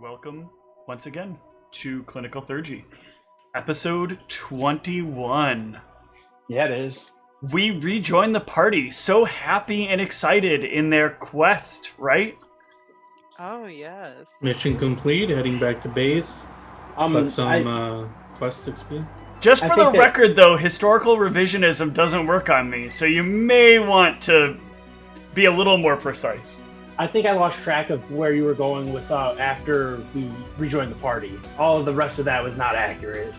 Welcome once again to Clinical Theurgy, episode 21. Yeah, it is. We rejoin the party, so happy and excited in their quest, right? Oh, yes. Mission complete, heading back to base. Collect some quest XP. Just I for the think that- record, though, historical revisionism doesn't work on me, so you may want to be a little more precise. I think I lost track of where you were going with after we rejoined the party. All of the rest of that was not accurate.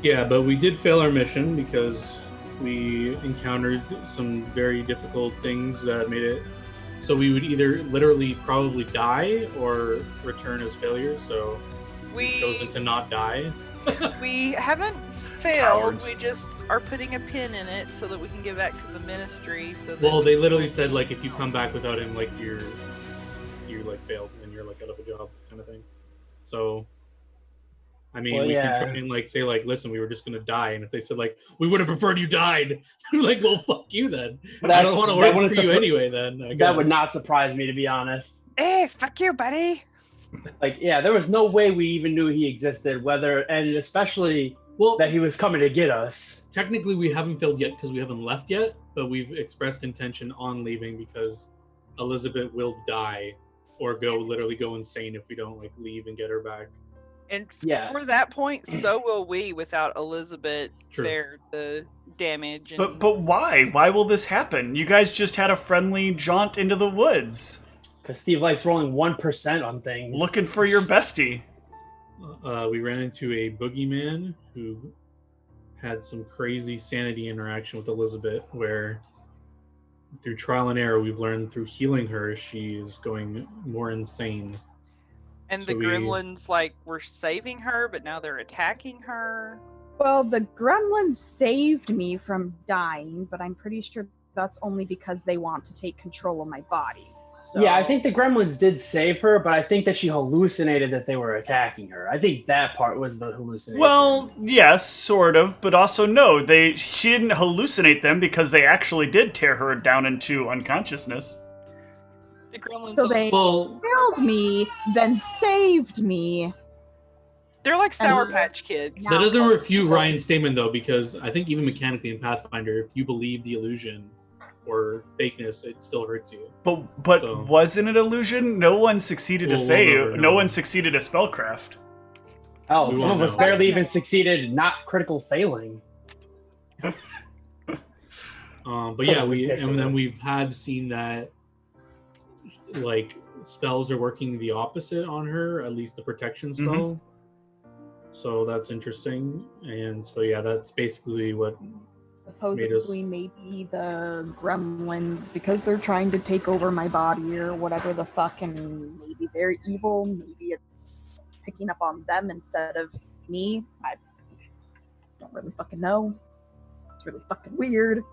Yeah, but we did fail our mission because we encountered some very difficult things that made it so we would either literally probably die or return as failures, so we've chosen to not die. We haven't failed. Cowards. We just are putting a pin in it so that we can get back to the ministry. So that Well, they literally said, like, if you come back without him, like, you're like, failed and you're, like, out of a job kind of thing. So, I mean, Well, we yeah. can try and, like, say, like, listen, we were just going to die. And if they said, like, we would have preferred you died, we're like, well, fuck you then. But I don't that's- want to that work wouldn't for you surpri- anyway then. I That guess. would not surprise me, to be honest. Hey, fuck you, buddy. Like, yeah, there was no way we even knew he existed, and especially Well, that he was coming to get us. technically we haven't failed yet because we haven't left yet, but we've expressed intention on leaving because Elizabeth will die or literally go insane if we don't, like, leave and get her back. And Yeah. for that point, so will we without Elizabeth True. there to damage. And But why? Why will this happen? You guys just had a friendly jaunt into the woods, Because Steve likes rolling 1% on things. looking for your bestie. We ran into a boogeyman who had some crazy sanity interaction with Elizabeth, where through trial and error, we've learned through healing her, she is going more insane. and so the we- gremlins, like, were saving her, but now they're attacking her. Well, the gremlins saved me from dying, but I'm pretty sure that's only because they want to take control of my body. So... Yeah, I think the gremlins did save her, but I think that she hallucinated that they were attacking her. I think that part was the hallucination. Well, yes, sort of, but also no. She didn't hallucinate them because they actually did tear her down into unconsciousness. The gremlins, So they Well, killed me, then saved me. they're like Sour and- Patch Kids. that doesn't refute Ryan's statement, though, because I think even mechanically in Pathfinder, if you believe the illusion or fakeness, it still hurts you. But So- was it an illusion? No one succeeded to Well, say. we'll never No know. one succeeded to spellcraft. Hell, we some won't of us know. barely even succeeded, not critical failing. But yeah, and then ridiculous. we've seen that, like, spells are working the opposite on her, at least the protection spell. So that's interesting. And so yeah, that's basically what Supposedly, maybe the gremlins, because they're trying to take over my body or whatever the fuck, and maybe they're evil, maybe it's picking up on them instead of me. I don't really fucking know. It's really fucking weird.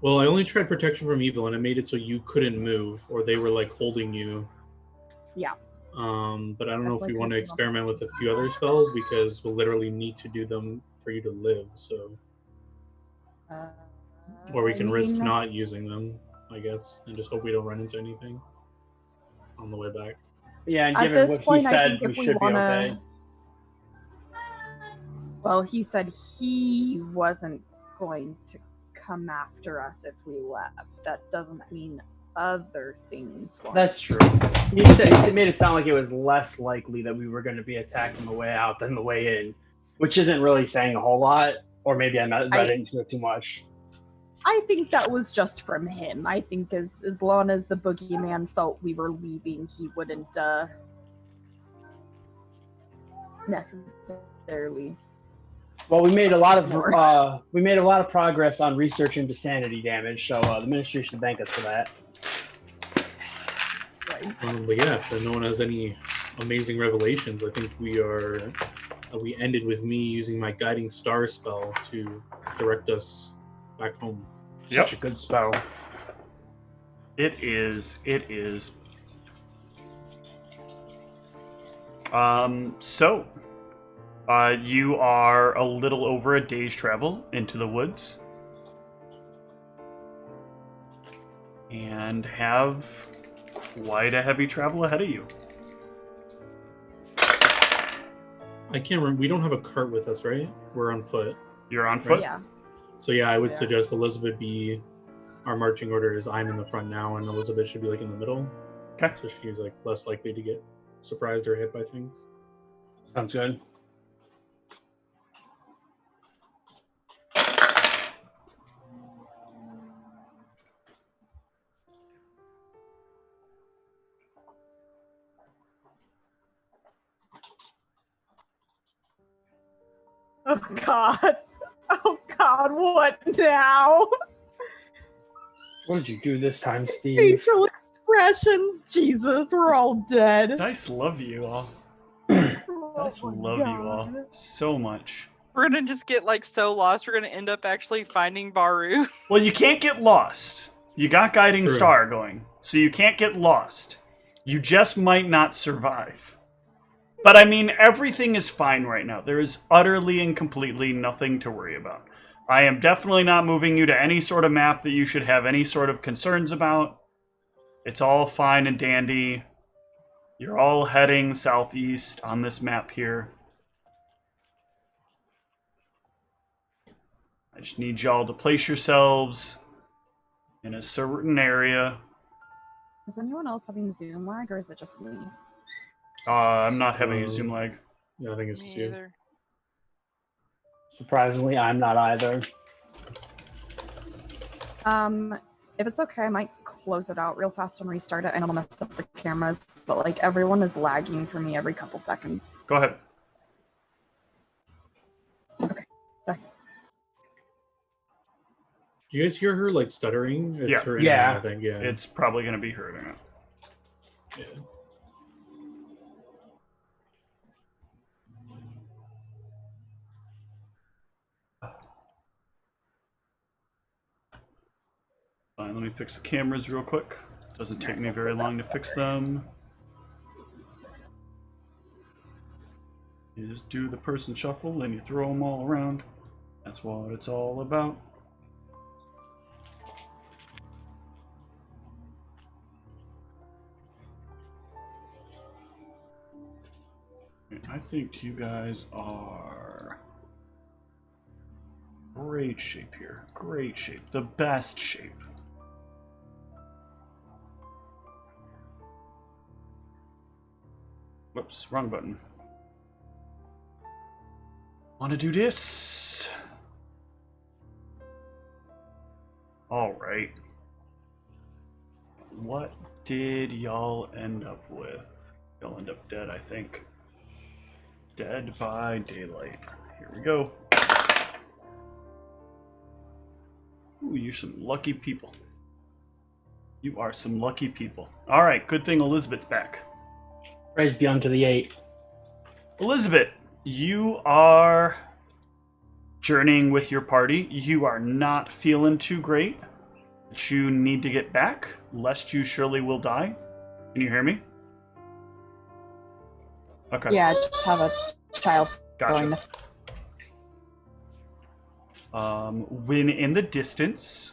Well, I only tried protection from evil, and it made it so you couldn't move, or they were, like, holding you. Yeah. But I don't know if Definitely you want to couldn't. experiment with a few other spells, because we'll literally need to do them for you to live. So, or we can risk I mean, not using them, I guess, and just hope we don't run into anything on the way back. Yeah, and At given this what point, he I said, think we if we should be wanna, okay. well, he said he wasn't going to come after us if we left. That doesn't mean other things won't. That's true. He made it sound like it was less likely that we were going to be attacked on the way out than the way in, which isn't really saying a whole lot. Or maybe I read into it too much. I think that was just from him. I think as long as the boogeyman felt we were leaving, he wouldn't necessarily. Well, we made a lot of More. progress on research into sanity damage, so the ministry should thank us for that. Right. But yeah, if no one has any amazing revelations, I think we ended with me using my guiding star spell to direct us back home. Such a good spell. It is. So, you are a little over a day's travel into the woods. And have quite a heavy travel ahead of you. I can't remember. We don't have a cart with us, right? We're on foot. You're on foot? Yeah. So yeah, I would Yeah. suggest Elizabeth be. Our marching order is I'm in the front now, and Elizabeth should be like in the middle. Okay. So she's like less likely to get surprised or hit by things. Sounds good. Oh God. Oh God, what now? What did you do this time, Steve? Facial expressions. Jesus, we're all dead. Dice love you all. Oh Dice my love you all God. so much. We're gonna just get like so lost. We're gonna end up actually finding Baru. Well, you can't get lost. You got Guiding True. Star going, so you can't get lost. You just might not survive. But I mean, everything is fine right now. There is utterly and completely nothing to worry about. I am definitely not moving you to any sort of map that you should have any sort of concerns about. It's all fine and dandy. You're all heading southeast on this map here. I just need y'all to place yourselves in a certain area. Is anyone else having Zoom lag, or is it just me? I'm not having a zoom lag. Yeah, I think it's Me just you. either. Surprisingly, I'm not either. If it's okay, I might close it out real fast and restart it. I know I'll mess up the cameras, but like everyone is lagging for me every couple seconds. Go ahead. Okay, sorry. Do you guys hear her like stuttering? It's Yeah. her Yeah. internet, I think. Yeah. It's probably going to be her internet. Yeah. Fine, let me fix the cameras real quick. Doesn't take me very long to fix them. You just do the person shuffle and you throw them all around. That's what it's all about. I think you guys are great shape here. Great shape. The best shape. Whoops, wrong button. Want to do this? All right. What did y'all end up with? Y'all end up dead, I think. Dead by daylight. Here we go. Ooh, you're some lucky people. You are some lucky people. All right, good thing Elizabeth's back. Praise be unto the 8. Elizabeth, you are journeying with your party. You are not feeling too great, but you need to get back, lest you surely will die. Can you hear me? Okay. Yeah, I just have a child going. Gotcha. When in the distance,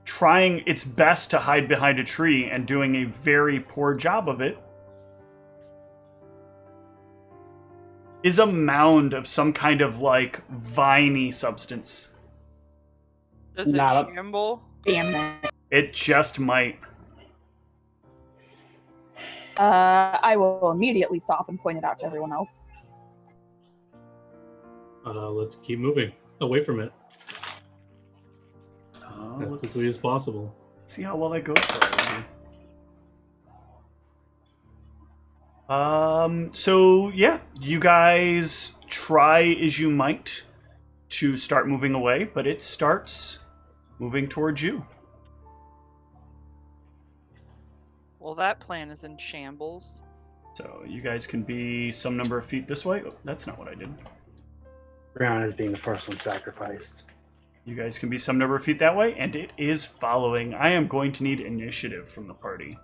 trying its best to hide behind a tree and doing a very poor job of it, is a mound of some kind of like viney substance. Does it Not a- shamble? Damn it. It just might. I will immediately stop and point it out to everyone else. Let's keep moving away from it as Let's quickly as possible. see how well that goes for you. So yeah, you guys try as you might to start moving away, but it starts moving towards you. Well, that plan is in shambles. So you guys can be some number of feet this way. Oh, that's not what I did. Brianna is being the first one sacrificed. You guys can be some number of feet that way, and it is following. I am going to need initiative from the party.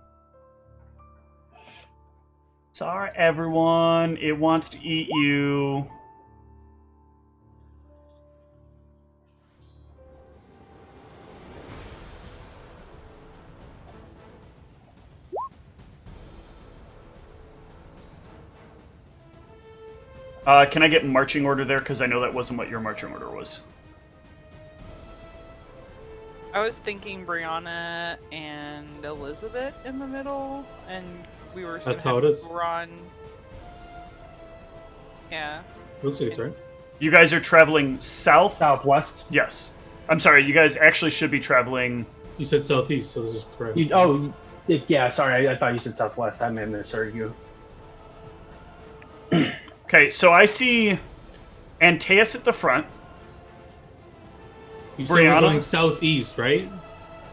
Sorry, everyone. It wants to eat you. Can I get marching order there? Because I know that wasn't what your marching order was. I was thinking Brianna and Elizabeth in the middle, and we were That's how it is. Ron. Yeah. Looks like it's right. You guys are traveling south? Southwest. Yes. I'm sorry, you guys actually should be traveling... You said southeast, so this is correct. Yeah, sorry, I thought you said southwest. I may have misheard you. Okay, so I see Antaeus at the front. You said we're Brianna? going southeast, right?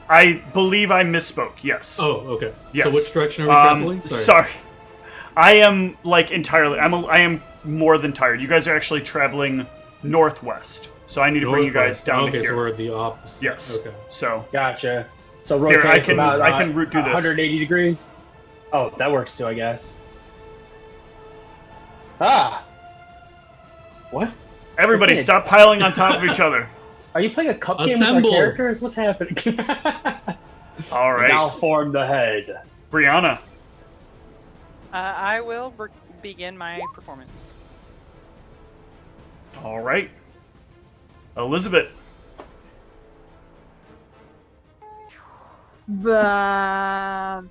I believe I misspoke, yes. Oh, okay. Yes. So which direction are we traveling? Sorry. I am, like, entirely... I am more than tired. You guys are actually traveling northwest. So I need to bring you guys down to here. Okay, so we're the opposite. Yes. Okay. So... Gotcha. So rotate I can do this. 180 degrees. Oh, that works too, I guess. Ah! What? Everybody, Okay. stop piling on top of each other. Are you playing a cup game Assemble. with our characters? What's happening? All right. Now form the head. Brianna. I will begin my performance. All right. Elizabeth. I'm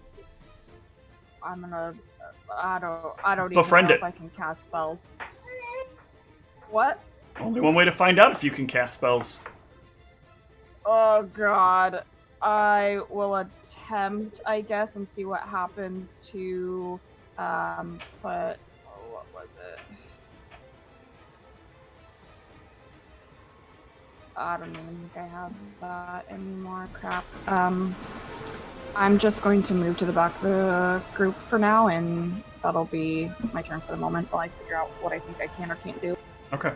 gonna. I don't even Befriend know it. if I can cast spells. What? Only one way to find out if you can cast spells. Oh god. I will attempt, I guess, and see what happens to what was it? I don't even think I have that anymore. Crap. I'm just going to move to the back of the group for now, and that'll be my turn for the moment while I figure out what I think I can or can't do. Okay.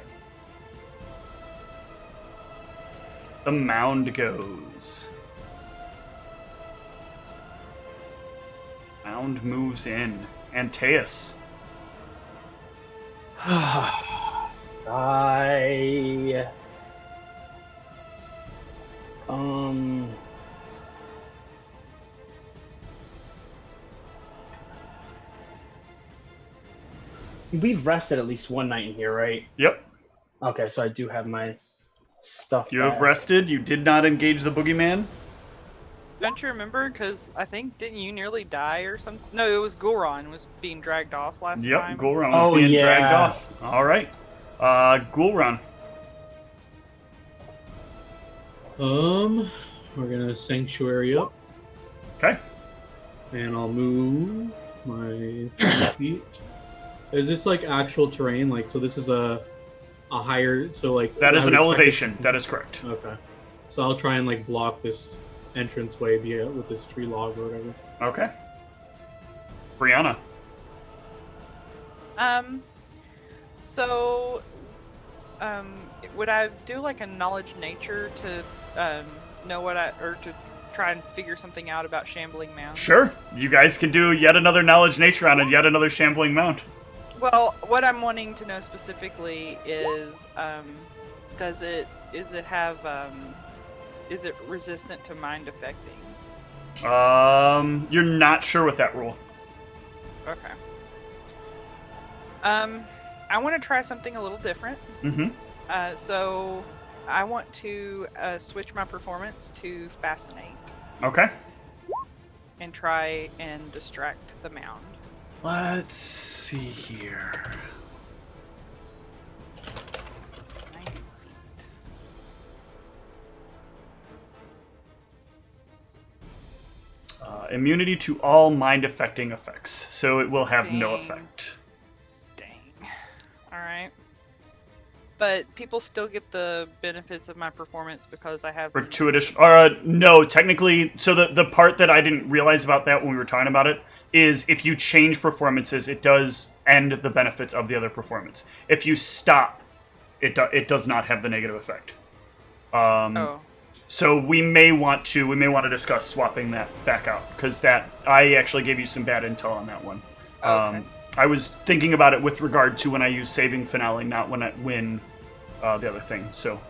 The mound goes. Mound moves in. Antaeus. Sigh. We've rested at least one night in here, right? Yep. Okay, so I do have my stuff You back. have rested. You did not engage the boogeyman. Don't you remember? Because I think, didn't you nearly die or something? No, it was Gulron was being dragged off last Yep. time. Gulron Oh, being yeah. dragged off. All right. Gulron. We're gonna sanctuary up, Okay. and I'll move my feet. Is this like actual terrain? Like, so this is a higher, so like That is I an would expect elevation. it- That is correct. Okay. So I'll try and like block this entranceway via with this tree log or whatever. Okay. Brianna. Would I do like a knowledge nature to know what or to try and figure something out about shambling mounds? Sure. You guys can do yet another knowledge nature on it, yet another shambling mount. Well, what I'm wanting to know specifically is, is it resistant to mind affecting? You're not sure with that rule. Okay. I want to try something a little different. Mm-hmm. So I want to switch my performance to Fascinate Okay. and try and distract the mound. Let's see here. 90 feet. Immunity to all mind-affecting effects, so it will have no Dang. effect. Dang. Alright. But people still get the benefits of my performance because I have... For 2 additional... no, technically... So the part that I didn't realize about that when we were talking about it is if you change performances, it does end the benefits of the other performance. If you stop, it does not have the negative effect. So we may want to discuss swapping that back out, because that I actually gave you some bad intel on that one. Okay. I was thinking about it with regard to when I use saving finale, not when I win the other thing. So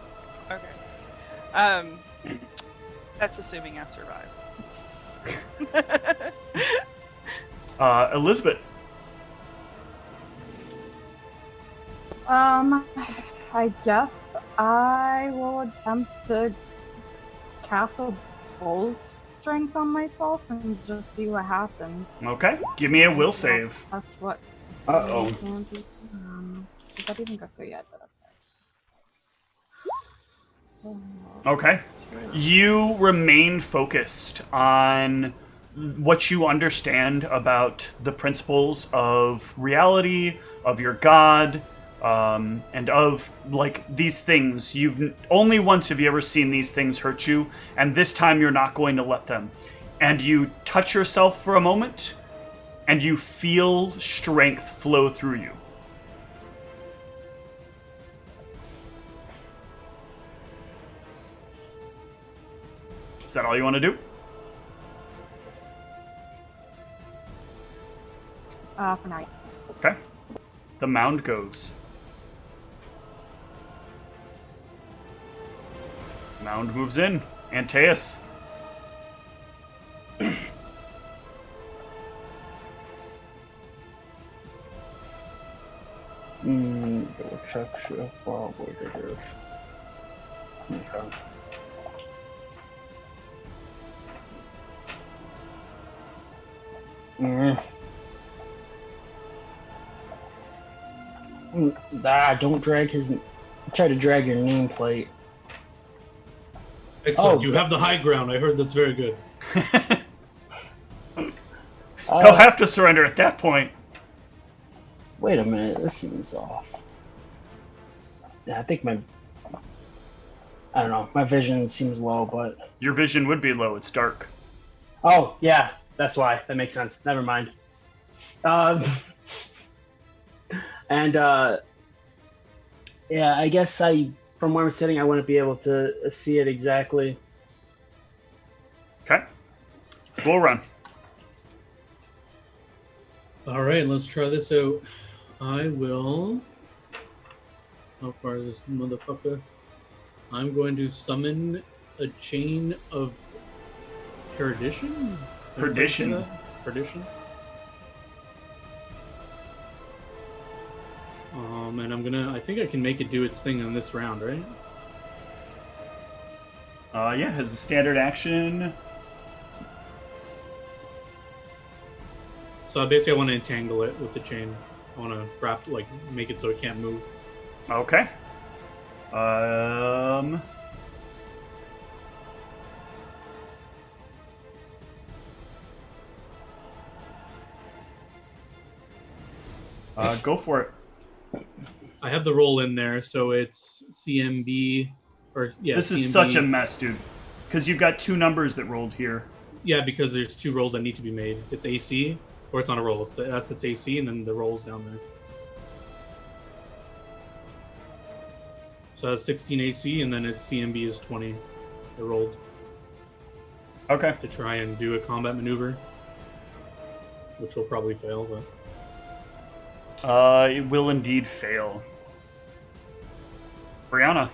Okay. That's assuming I survive. Elizabeth. I guess I will attempt to cast a bull's strength on myself and just see what happens. Okay, give me a will save. That's what. Uh-oh. Did that even go through yet? Okay. You remain focused on what you understand about the principles of reality, of your god, and of, like, these things. Only once have you ever seen these things hurt you, and this time you're not going to let them. And you touch yourself for a moment, and you feel strength flow through you. Is that all you want to do? For now. Okay. The mound goes. Mound moves in. Antaeus. Double check if probably it is. Okay. Don't drag his. Try to drag your nameplate. Excellent. You have the high ground. I heard that's very good. He'll have to surrender at that point. Wait a minute. This seems off. Yeah, I think I don't know. My vision seems low, but Your vision would be low. It's dark. oh yeah, that's why. That makes sense. Never mind. Yeah, I guess from where I'm sitting, I wouldn't be able to see it exactly. Okay. We'll run. All right, let's try this out. I will. How far is this motherfucker? I'm going to summon a chain of perdition. Perdition. Perdition. And I think I can make it do its thing in this round, right? Yeah, has a standard action. So basically I want to entangle it with the chain. I want to wrap, make it so it can't move. Okay. Go for it. I have the roll in there, so it's CMB, This is CMB. such a mess, dude. Because you've got two numbers that rolled here. Yeah, because there's two rolls that need to be made. It's AC, or it's on a roll. That's its AC, and then the roll's down there. So that's 16 AC, and then its CMB is 20. It rolled Okay. to try and do a combat maneuver, which will probably fail, but... It will indeed fail. Brianna.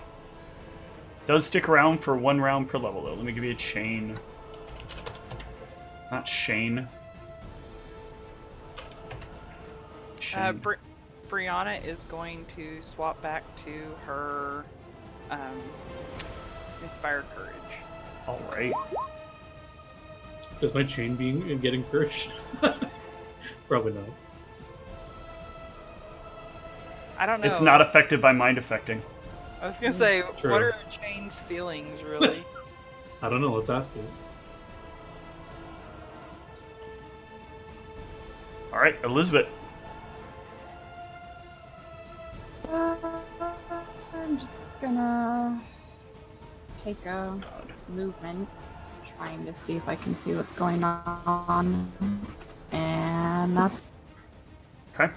Does stick around for 1 round per level, though. Let me give you a chain. Not Shane. Shane. Brianna is going to swap back to her Inspired Courage. Alright. Does my chain get encouraged? Probably not. I don't know. It's not affected by mind affecting. I was gonna say, True. what are Chain's feelings, really? I don't know. Let's ask it. Alright, Elizabeth. I'm just gonna take a movement, trying to see if I can see what's going on, and that's Okay.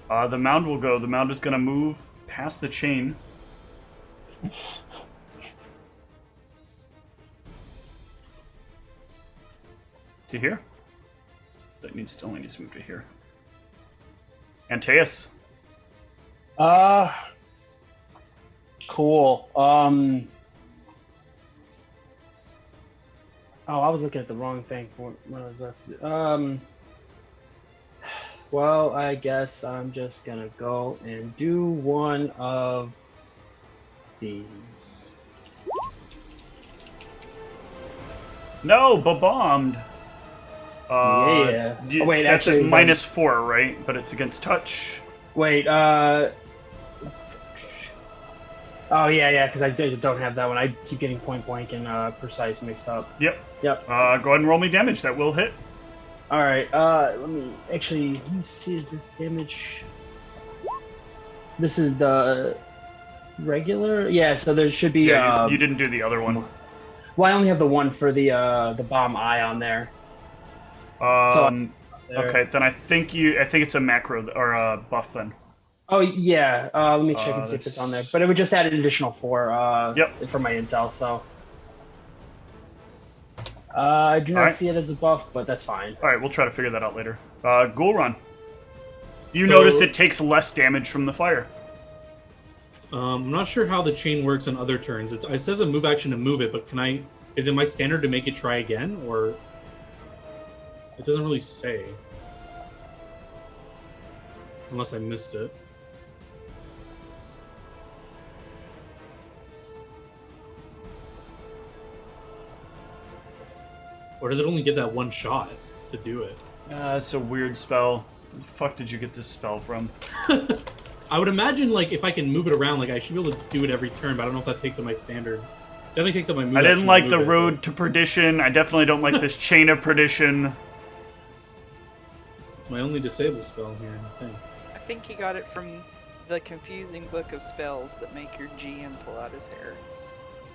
The mound will go. The mound is going to move past the chain. To here. That still needs to move to here. Antaeus. Cool. Oh, I was looking at the wrong thing. What was that? Well, I guess I'm just gonna go and do one of these. No, bombed. Yeah. Oh, wait, that's actually, at -4, right? But it's against touch. Wait, oh, yeah, because I don't have that one. I keep getting point blank and precise mixed up. Yep. Yep. Go ahead and roll me damage. That will hit. Alright, let me see, is this damage? This is the regular? Yeah, so there should be... Yeah, you didn't do the other one. Well, I only have the one for the bomb eye on there. Okay, then I think it's a macro or a buff then. Oh, yeah, let me check and see if it's on there. But it would just add an additional 4 for my intel, so... I do not see it as a buff, but that's fine. Alright, we'll try to figure that out later. Ghoulron. You notice it takes less damage from the fire. I'm not sure how the chain works on other turns. It says a move action to move it, but is it my standard to make it try again, or... It doesn't really say. Unless I missed it. Or does it only get that one shot to do it? It's a weird spell. Where the fuck did you get this spell from? I would imagine, like, if I can move it around, like, I should be able to do it every turn, but I don't know if that takes up my standard. Definitely takes up my move. I didn't like the road to perdition. I definitely don't like this chain of perdition. It's my only disable spell here, I think. I think he got it from the confusing book of spells that make your GM pull out his hair.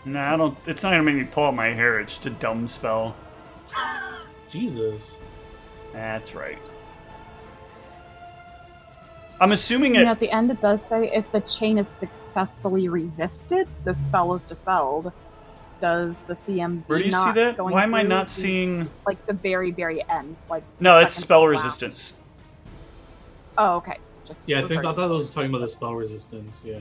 Nah, I don't. It's not gonna make me pull out my hair. It's just a dumb spell. Jesus. That's right. I'm assuming it. At the end, it does say if the chain is successfully resisted, the spell is dispelled. Does the CMB Where do you see that? Why am I not seeing? Like the very, very end, like. No, it's second spell to last. resistance. Oh, okay. Just Yeah, I thought I was talking about the spell resistance. Yeah.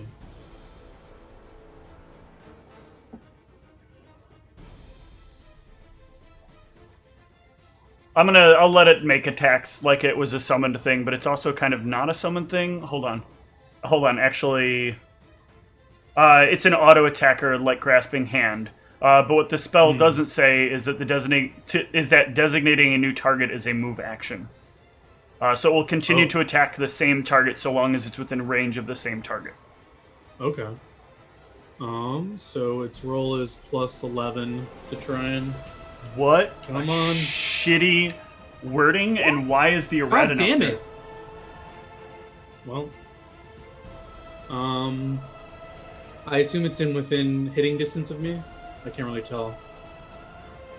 I'll let it make attacks like it was a summoned thing, but it's also kind of not a summoned thing. Hold on, actually, it's an auto attacker like Grasping Hand. But what the spell doesn't say is that designating a new target is a move action. So it will continue to attack the same target so long as it's within range of the same target. Okay. So its roll is +11 to try and... What? Come on. Shitty wording, and why is the errata God damn not there? it! Well, I assume it's within hitting distance of me. I can't really tell.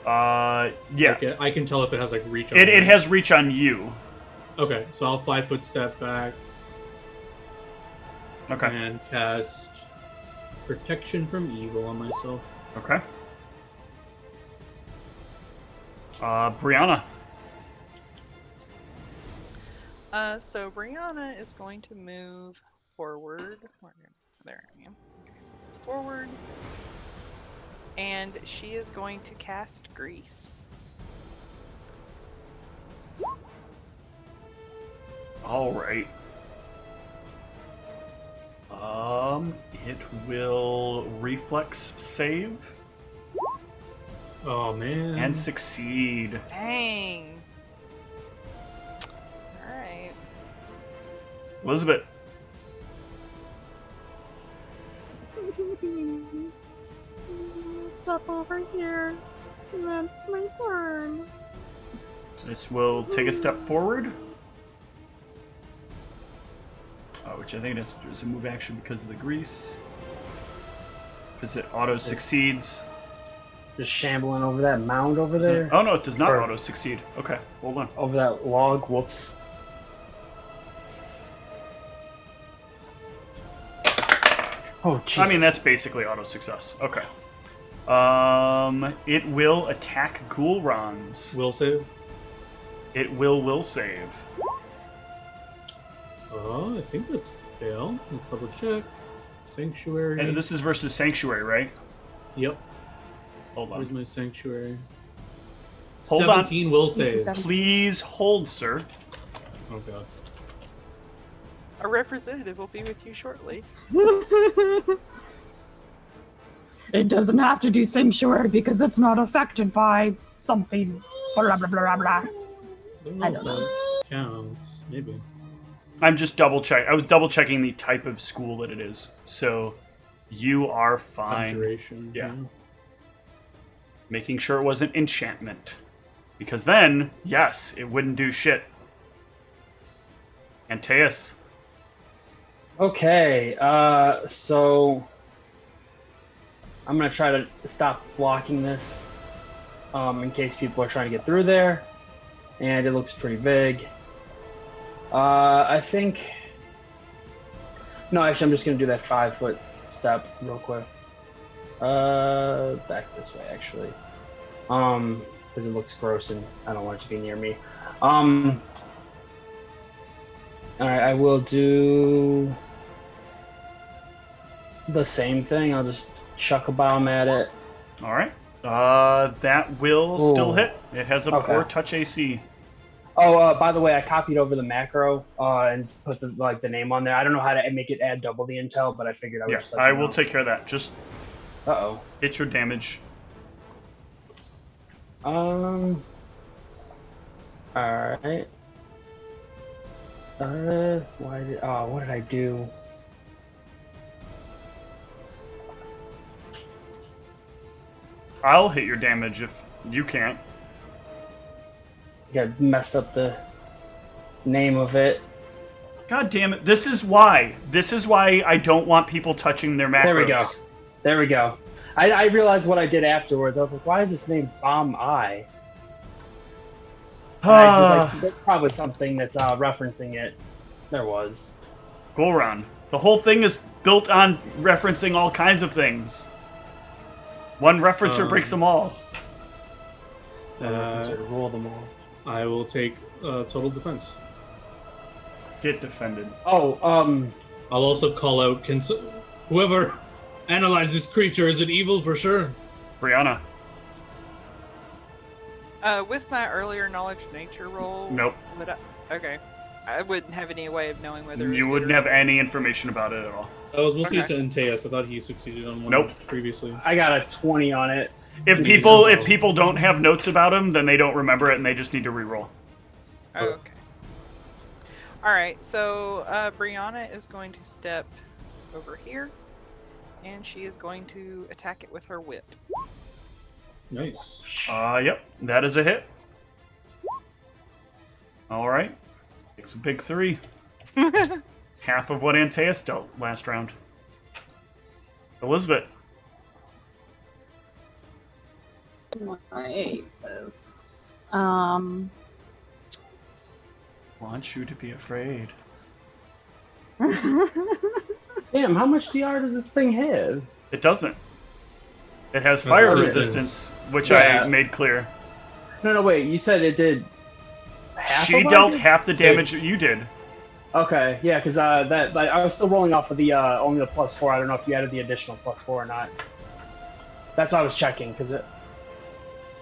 Yeah. Okay, I can tell if it has like reach on It has reach on you. Okay, so I'll 5-foot step back. Okay. And cast Protection from Evil on myself. Okay. Brianna. So Brianna is going to move forward. There I am. Forward. And she is going to cast Grease. All right. It will reflex save Oh man. and succeed. Dang. Alright. Elizabeth. Step over here. Then my turn. This will take a step forward. Which I think is a move action because of the grease. Because it auto succeeds. Just shambling over that mound over there. Oh no, it does not auto succeed. Okay, hold on. Over that log. Whoops. Oh, Jesus. I mean, that's basically auto success. Okay. It will attack Ghoulrons. Will save? It will save. I think that's fail. Let's double check. Sanctuary. And this is versus Sanctuary, right? Yep. Hold on. Where's my Sanctuary? Hold on. 17 will save. Please hold, sir. Oh god. A representative will be with you shortly. It doesn't have to do sanctuary because it's not affected by something. Blah blah blah blah. I don't know. Counts, maybe. I'm just I was double checking the type of school that it is. So you are fine. Abjuration. Yeah. Making sure it wasn't enchantment. Because then, yes, it wouldn't do shit. Antaeus. Okay, so I'm gonna try to stop blocking this in case people are trying to get through there. And it looks pretty big. I think... No, actually, I'm just gonna do that 5-foot step real quick. Back this way, actually. Because it looks gross and I don't want it to be near me. Alright, I will do the same thing. I'll just chuck a bomb at it. Alright. That will still hit. It has a 4 touch AC. Oh, by the way, I copied over the macro and put the name on there. I don't know how to make it add double the intel, but I figured I would just let I you will know. take care of that. Just hit your damage. Alright. What did I do? I'll hit your damage if you can't. Got messed up the name of it. God damn it. This is why I don't want people touching their macros. There we go. I realized what I did afterwards. I was like, why is this name Bomb Eye? I was like, there's probably something that's referencing it. There was. Goran. The whole thing is built on referencing all kinds of things. One referencer breaks them all. Rule them all. I will take total defense. Get defended. Oh, I'll also call out, whoever analyzed this creature, is it evil for sure? Brianna. With my earlier knowledge nature roll... Nope. Okay. I wouldn't have any way of knowing whether it was You wouldn't good or have any information about it at all. I was mostly Okay. to Antaeus. I thought he succeeded on one Nope. previously. I got a 20 on it. If people don't have notes about him, then they don't remember it and they just need to reroll. Oh, okay. Alright, so Brianna is going to step over here, and she is going to attack it with her whip. Nice. Yep, that is a hit. Alright. Takes a big 3. Half of what Antaeus dealt last round. Elizabeth. I hate this. Want you to be afraid. Damn, how much DR does this thing have? It doesn't. It has fire Resistance. resistance, which Yeah. I made clear. No, wait, you said it did half She of dealt it? half the damage Six. that you did. Okay, yeah, because I was still rolling off of the only the +4. I don't know if you added the additional +4 or not. That's why I was checking, because if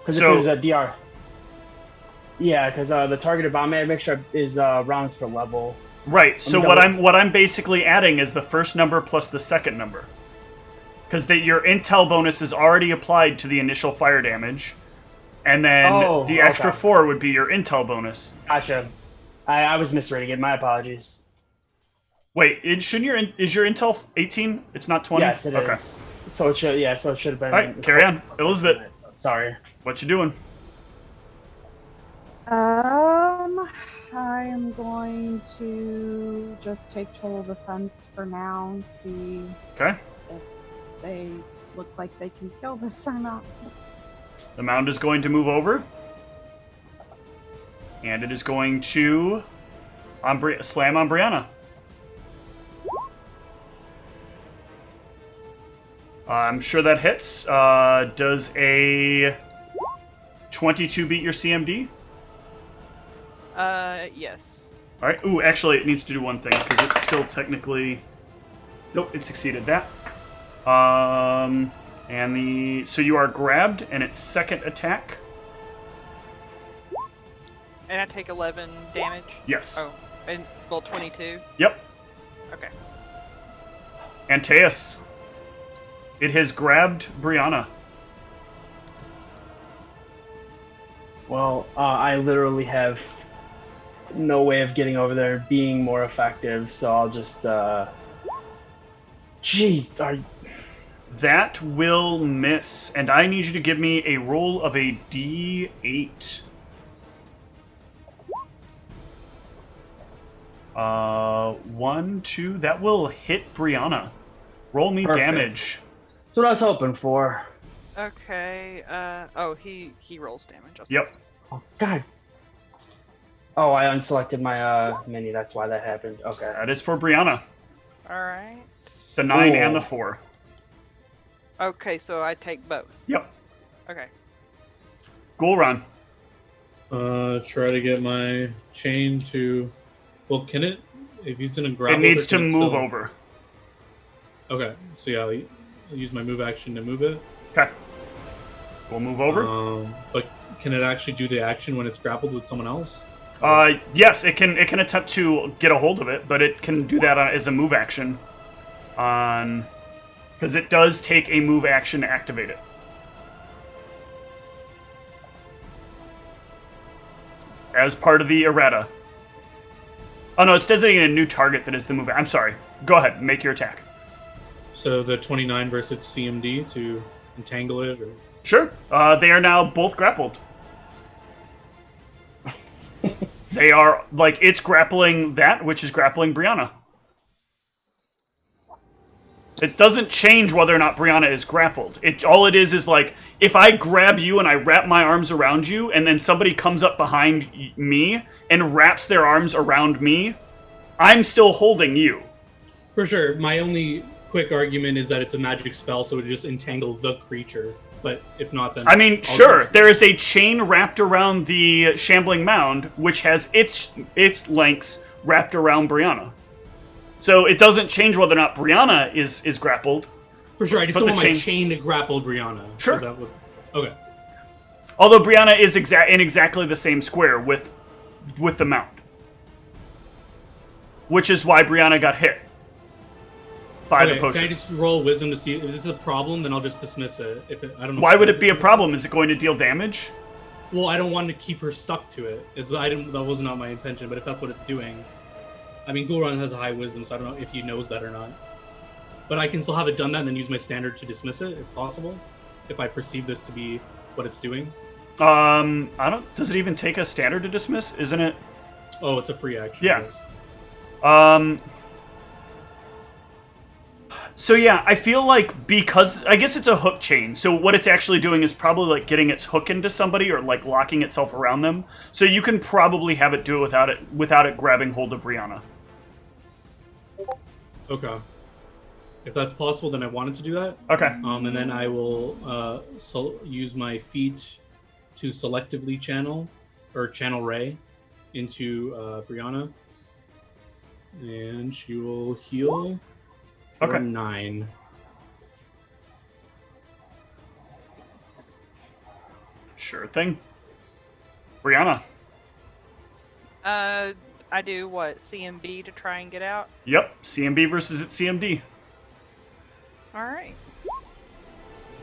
it was a DR. Yeah, because the targeted bomb mixture is rounds per level. Right. So double- what I'm basically adding is the first number plus the second number, because your intel bonus is already applied to the initial fire damage, and then the extra 4 would be your intel bonus. Gotcha. I was misreading it. My apologies. Wait, is your intel 18? It's not 20. Yes, it is. So it should. Yeah, so it should have been. All right, carry on, Elizabeth. Sorry. What you doing? I am going to just take total defense for now. See Okay. if they look like they can kill this or not. The mound is going to move over, and it is going to slam on Brianna. I'm sure that hits. Does a 22 beat your CMD? Yes. All right. Ooh, actually, it needs to do one thing because it's still technically. Nope, it succeeded that. So you are grabbed, and its second attack. And I take 11 damage? Yes. Oh, and, well, 22. Yep. Okay. Antaeus. It has grabbed Brianna. Well, I literally have no way of getting over there and being more effective, so I'll just, Jeez, That will miss, and I need you to give me a roll of a D8. 1, 2, that will hit Brianna. Roll me Perfect. damage. That's what I was hoping for. Okay. Oh, he rolls damage. Yep. Oh, God. Oh, I unselected my mini. That's why that happened. Okay. That is for Brianna. All right. The 9 Cool. and the 4. Okay, so I take both. Yep. Okay. Gul'ran. Try to get my chain to. Well, can it? If he's in a grapple, It needs to can move still- over. Okay, so yeah, I'll use my move action to move it. Okay. We'll move over. But can it actually do the action when it's grappled with someone else? Yes, it can attempt to get a hold of it, but it can do that as a move action. Because it does take a move action to activate it. As part of the errata. Oh no, it's designating a new target that is the move. I'm sorry. Go ahead, make your attack. So the 29 versus CMD to entangle it, or Sure. They are now both grappled. They are, like, it's grappling that, which is grappling Brianna. It doesn't change whether or not Brianna is grappled. All it is like, if I grab you and I wrap my arms around you, and then somebody comes up behind me and wraps their arms around me, I'm still holding you. for sure. My only quick argument is that it's a magic spell, so it would just entangle the creature. But if not, then I mean, I'll sure, just- there is a chain wrapped around the shambling mound, which has its lengths wrapped around Brianna. So it doesn't change whether or not Brianna is grappled. For sure, I just But don't the want my chain- chain to grapple Brianna. Sure. Is that what... Okay. Although Brianna is in exactly the same square with the mound. Which is why Brianna got hit by the Okay, potion. can I just roll wisdom to see if this is a problem? Then I'll just dismiss it. I don't know. Why would it be a problem? Is it going to deal damage? Well, I don't want to keep her stuck to it. That was not my intention. But if that's what it's doing, I mean, Gul'ran has a high wisdom, so I don't know if he knows that or not. But I can still have it done that and then use my standard to dismiss it, if possible. If I perceive this to be what it's doing. I don't. Does it even take a standard to dismiss? Isn't it? Oh, it's a free action. Yeah. Yes. So yeah, I feel like because I guess it's a hook chain. So what it's actually doing is probably like getting its hook into somebody or like locking itself around them. So you can probably have it do it without it grabbing hold of Brianna. Okay. If that's possible, then I wanted to do that. Okay. And then I will use my feet to selectively channel ray into Brianna, and she will heal for Okay. 9. Sure thing. Brianna. I do what, CMB to try and get out? Yep. CMB versus its CMD. Alright.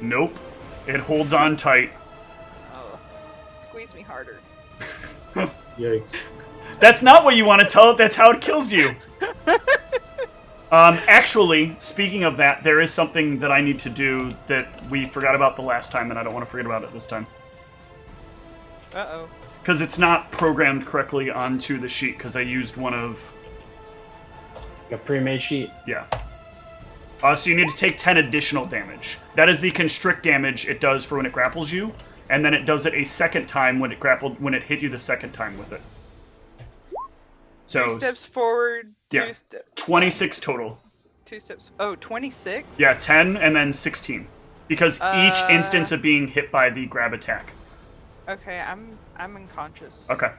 Nope. It holds on tight. Oh. Squeeze me harder. Yikes. That's not what you want to tell it. That's how it kills you. Actually, speaking of that, there is something that I need to do that we forgot about the last time, and I don't want to forget about it this time. Uh-oh. Because it's not programmed correctly onto the sheet, because I used one of... A pre-made sheet. Yeah. So you need to take 10 additional damage. That is the constrict damage it does for when it grapples you, and then it does it a second time when it hit you the second time with it. So 2 steps forward, yeah, 2 steps... 26 total. 2 steps... Oh, 26? Yeah, 10 and then 16. Because each instance of being hit by the grab attack. Okay, I'm unconscious. Okay.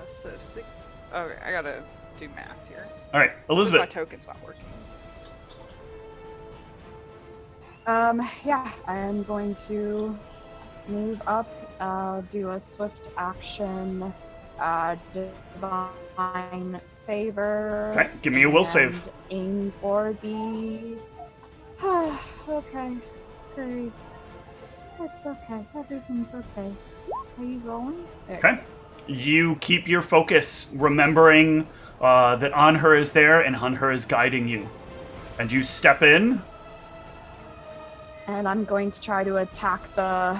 So 6... Okay, I gotta do math here. Alright, My Elizabeth. token's not working. Yeah, I am going to move up, do a swift action, divine favor. Okay, give me a will and save. Aim for the. Okay. Great. It's okay. Everything's okay. Are you rolling? There it Okay. is. You keep your focus, remembering that Anhur is there and Anhur is guiding you. And you step in. And I'm going to try to attack the,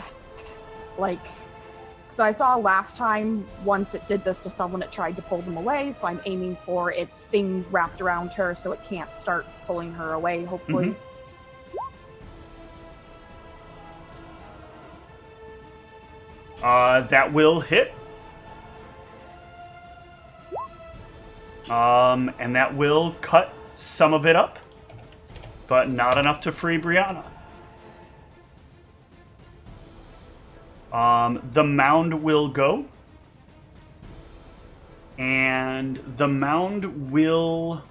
so I saw last time, once it did this to someone, it tried to pull them away, so I'm aiming for its thing wrapped around her so it can't start pulling her away, hopefully. That will hit. And that will cut some of it up, but not enough to free Brianna. The mound will go. And the mound will...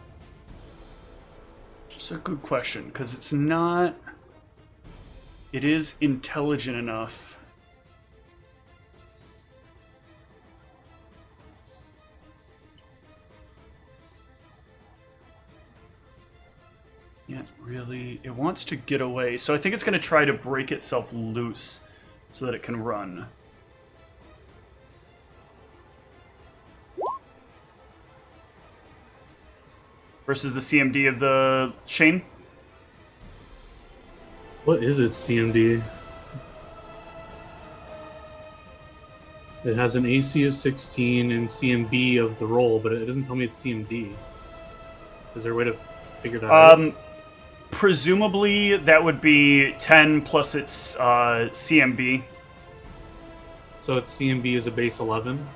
It's a good question, because it's not... It is intelligent enough. Yeah, really... It wants to get away, so I think it's going to try to break itself loose so that it can run. Versus the CMD of the chain. What is its CMD? It has an AC of 16 and CMB of the roll, but it doesn't tell me it's CMD. Is there a way to figure that out? Presumably that would be 10 plus its CMB. So its CMB is a base 11.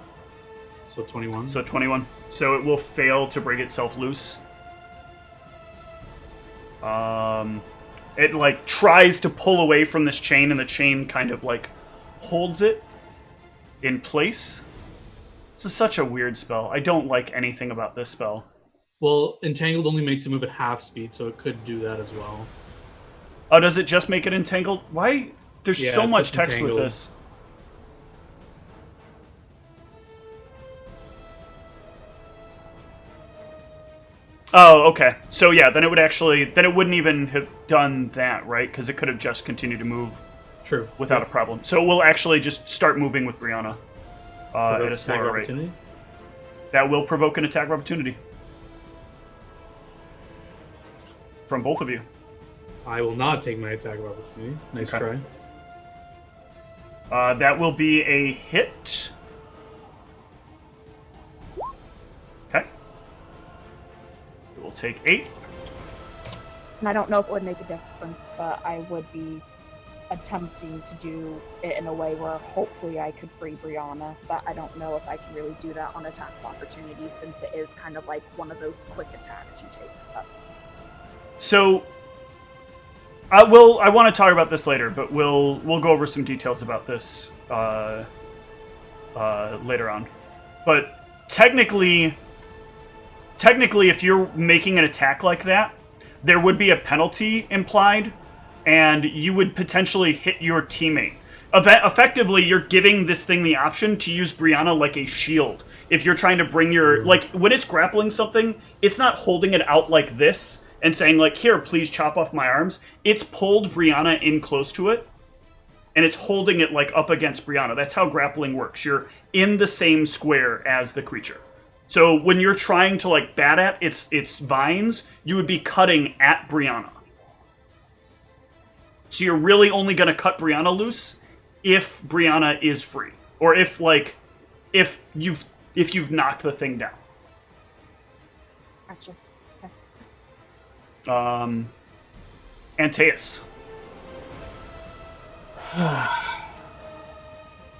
So 21. So 21. So it will fail to break itself loose. It like tries to pull away from this chain, and the chain kind of like holds it in place. This is such a weird spell. I don't like anything about this spell. Well, Entangled only makes it move at half speed, so it could do that as well. Oh, does it just make it entangled? Why? There's Yeah, so it's much just text with entangled. this. Oh, okay. So yeah, then it would actually... Then it wouldn't even have done that, right? Because it could have just continued to move True. without a problem. So we'll actually just start moving with Brianna at a Attack slower rate. opportunity? That will provoke an attack of opportunity. From both of you. I will not take my attack of opportunity. Nice Okay. try. That will be a hit. Okay. It will take 8. And I don't know if it would make a difference, but I would be attempting to do it in a way where hopefully I could free Brianna, but I don't know if I can really do that on attack of opportunity, since it is kind of like one of those quick attacks you take. So, I want to talk about this later, but we'll go over some details about this later on. But technically, if you're making an attack like that, there would be a penalty implied, and you would potentially hit your teammate. Effectively, you're giving this thing the option to use Brianna like a shield. If you're trying to bring your... Like, when it's grappling something, it's not holding it out like this and saying, like, here, please chop off my arms. It's pulled Brianna in close to it, and it's holding it, like, up against Brianna. That's how grappling works. You're in the same square as the creature. So when you're trying to, like, bat at its vines, you would be cutting at Brianna. So you're really only going to cut Brianna loose if Brianna is free. Or if, like, if you've knocked the thing down. Gotcha. Antaeus.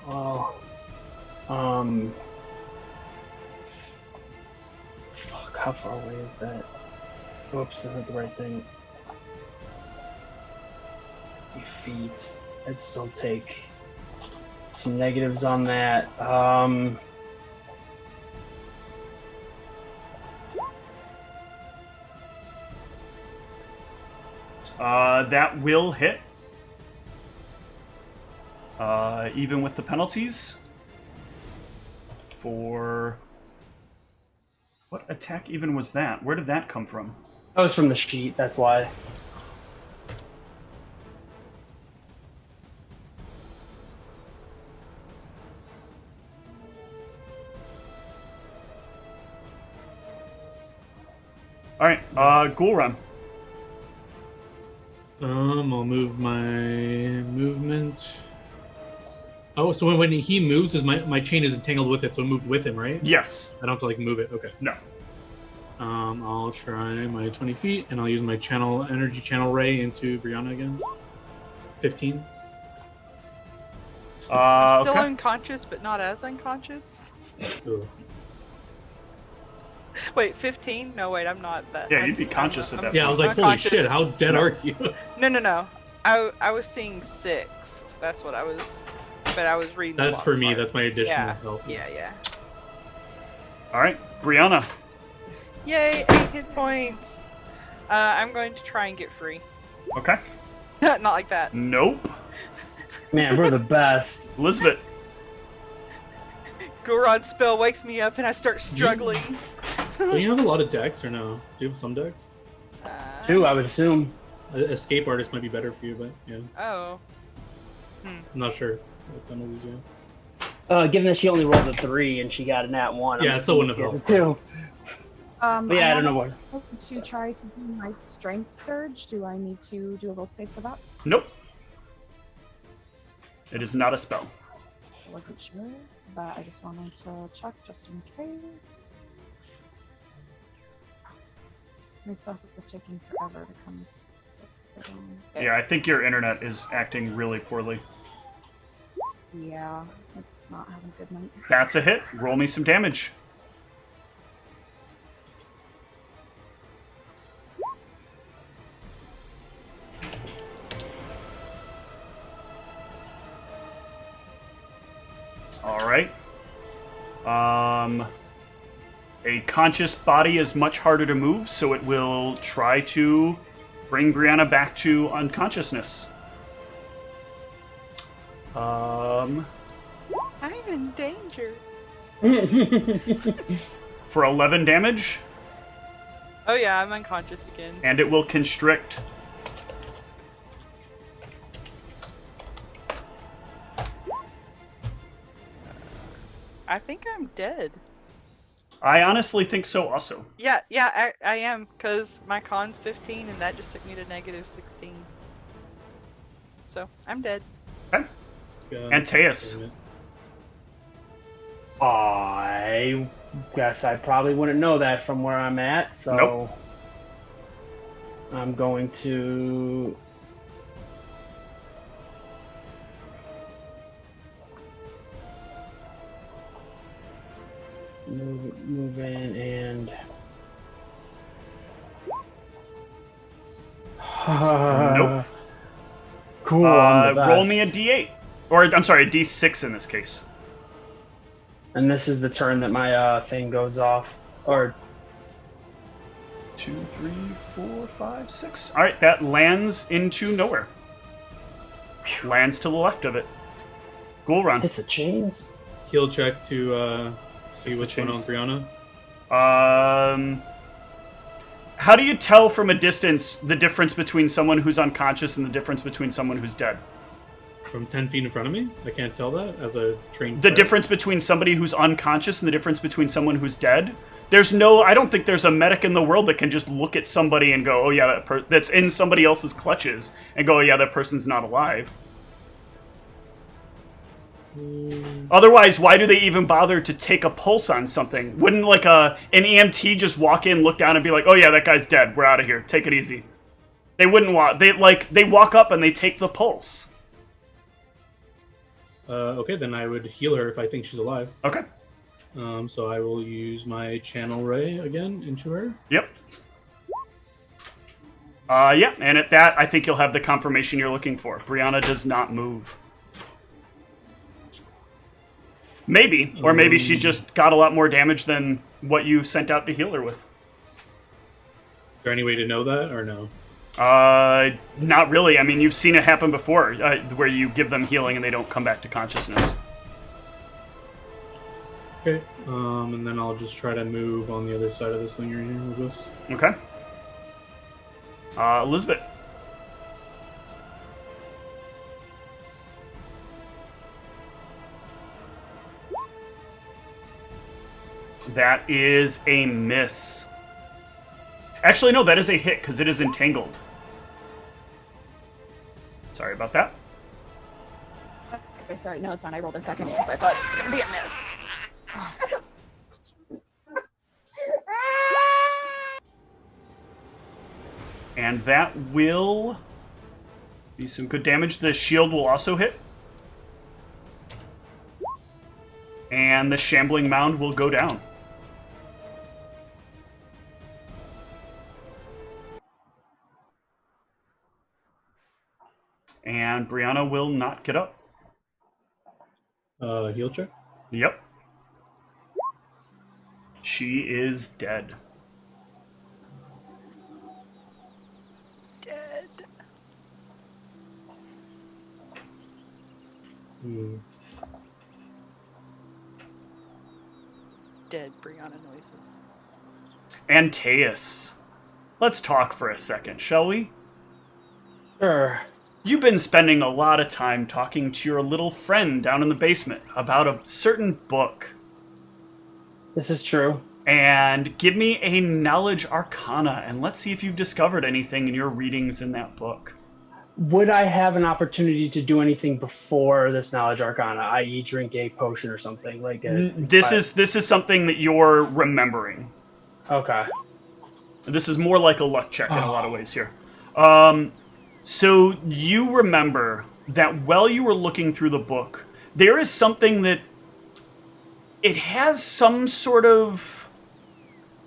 Well, fuck, how far away is that? Whoops, that's not the right thing. 50 feet. I'd still take some negatives on that. That will hit. Even with the penalties. For What attack even was that? Where did that come from? That was from the sheet, that's why. Alright, Ghoul Run. I'll move my movement. Oh, so when he moves, is my chain is entangled with it, so it moved with him, right? Yes. I don't have to like move it. Okay. No. I'll try my 20 feet, and I'll use my energy channel ray into Brianna again. 15. I'm still Okay. unconscious, but not as unconscious. Ugh. Wait, 15? No, wait, I'm not that. Yeah, I'm you'd be s- conscious at that Yeah, I was like, holy unconscious. shit, how dead are you? No. I was seeing 6. So that's what I was. But I was reading. the That's for bottom me. part. That's my additional Yeah. health. Yeah. Alright, Brianna. Yay, 8 hit points. I'm going to try and get free. Okay. Not like that. Nope. Man, we're the best. Elizabeth. Goron's spell wakes me up and I start struggling. Do you have a lot of decks or no? Do you have some decks? 2, I would assume. Escape artist might be better for you, but yeah, Oh. I'm not sure what penalties you have. Given that she only rolled a 3 and she got a nat 1. Yeah, it still wouldn't have helped. 2. But yeah, I don't know what. To try to do my strength surge, do I need to do a roll save for that? Nope. It is not a spell. I wasn't sure, but I just wanted to check just in case. My stuff is taking forever to come. Yeah, I think your internet is acting really poorly. Yeah, it's not having a good night. That's a hit. Roll me some damage. Alright. A conscious body is much harder to move, so it will try to bring Brianna back to unconsciousness. I'm in danger. For 11 damage, Oh yeah, I'm unconscious again. and it will constrict. I think I'm dead. I honestly think so also. Yeah, I am, because my con's 15 and that just took me to negative 16. So, I'm dead. Okay. Antaeus. Damn it. I guess I probably wouldn't know that from where I'm at, so Nope. I'm going to move in and Nope. Cool. I'm the Roll best. me a d8. Or, I'm sorry, a d6 in this case. And this is the turn that my thing goes off. Or 2, 3, 4, 5, 6. Alright, that lands into nowhere. Lands to the left of it. Ghoul Run. hits the chains. Heal check to see It's the what's going on chains. with Brianna. How do you tell from a distance the difference between someone who's unconscious and the difference between someone who's dead? From 10 feet in front of me? I can't tell that as a trained The player. difference between somebody who's unconscious and the difference between someone who's dead? I don't think there's a medic in the world that can just look at somebody and go, oh yeah, that's in somebody else's clutches, and go, oh yeah, that person's not alive. Otherwise, why do they even bother to take a pulse on something? Wouldn't like an EMT just walk in, look down, and be like, "Oh yeah, that guy's dead. We're out of here. Take it easy." They wouldn't walk. They walk up and they take the pulse. Okay, then I would heal her if I think she's alive. Okay. So I will use my channel ray again into her. Yep. Yeah, and at that, I think you'll have the confirmation you're looking for. Brianna does not move. Maybe, or maybe she just got a lot more damage than what you sent out to heal her with. Is there any way to know that, or no? Not really. I mean, you've seen it happen before, where you give them healing and they don't come back to consciousness. Okay, and then I'll just try to move on the other side of this thing right here with this. Okay. Elizabeth. That is a miss. Actually, no, that is a hit because it is entangled. Sorry about that. Okay, sorry. No, it's fine. I rolled a second because I thought it was going to be a miss. And that will be some good damage. The shield will also hit. And the shambling mound will go down. And Brianna will not get up. Heal check? Yep. She is dead. Dead. Dead Brianna noises. Antaeus. Let's talk for a second, shall we? Sure. You've been spending a lot of time talking to your little friend down in the basement about a certain book. This is true. And give me a knowledge arcana, and let's see if you've discovered anything in your readings in that book. Would I have an opportunity to do anything before this knowledge arcana, i.e., drink a potion or something like that? This is something that you're remembering. Okay. This is more like a luck check in a lot of ways here. So you remember that while you were looking through the book, there is something that it has some sort of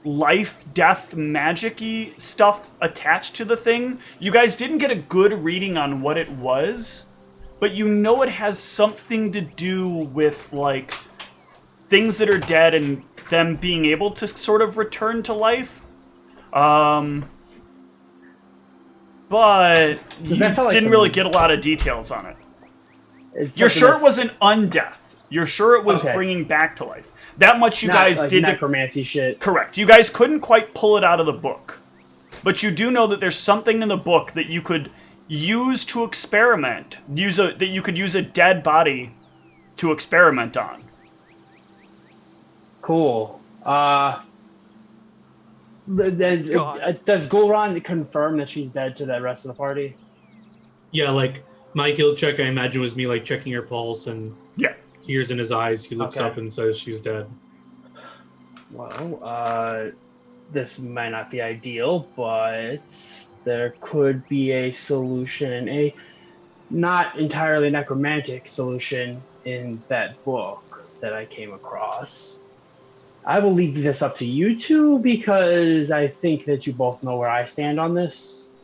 life, death, magic-y stuff attached to the thing. You guys didn't get a good reading on what it was, but you know it has something to do with, like, things that are dead and them being able to sort of return to life. But you didn't really get a lot of details on it. You're sure it wasn't undeath. You're sure it was bringing back to life. That much you guys did. Necromancy shit. Correct. You guys couldn't quite pull it out of the book. But you do know that there's something in the book that you could use to experiment. That you could use a dead body to experiment on. Cool. Does Gulran confirm that she's dead to the rest of the party? Yeah, like, my heal check, I imagine, was me, like, checking her pulse, and tears in his eyes. He looks up and says she's dead. Well, this might not be ideal, but there could be a solution, a not entirely necromantic solution in that book that I came across. I will leave this up to you two because I think that you both know where I stand on this.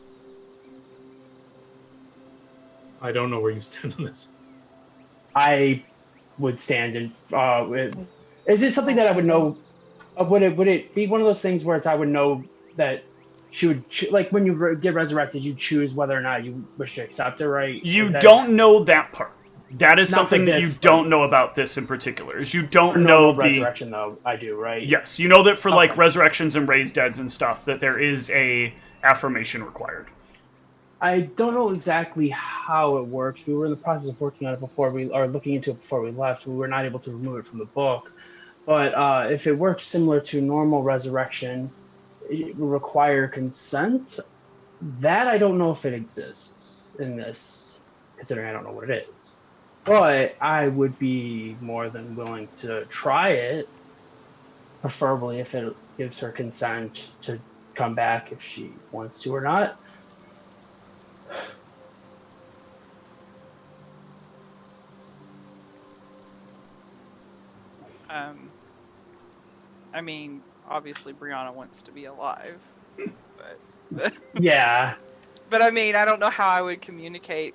I don't know where you stand on this. I would stand in. Is it something that I would know? Would it be one of those things where I would know that she would like when you get resurrected, you choose whether or not you wish to accept it, right? You don't know that part. That is something that you don't know about this in particular. Is you don't know the resurrection, though. I do, right? Yes, you know that for like resurrections and raised deads and stuff, that there is a affirmation required. I don't know exactly how it works. We were in the process of working on it looking into it before we left. We were not able to remove it from the book. But if it works similar to normal resurrection, it will require consent. That I don't know if it exists in this, considering I don't know what it is. But I would be more than willing to try it, preferably if it gives her consent to come back if she wants to or not. I mean, obviously Brianna wants to be alive, but yeah. But I mean, I don't know how I would communicate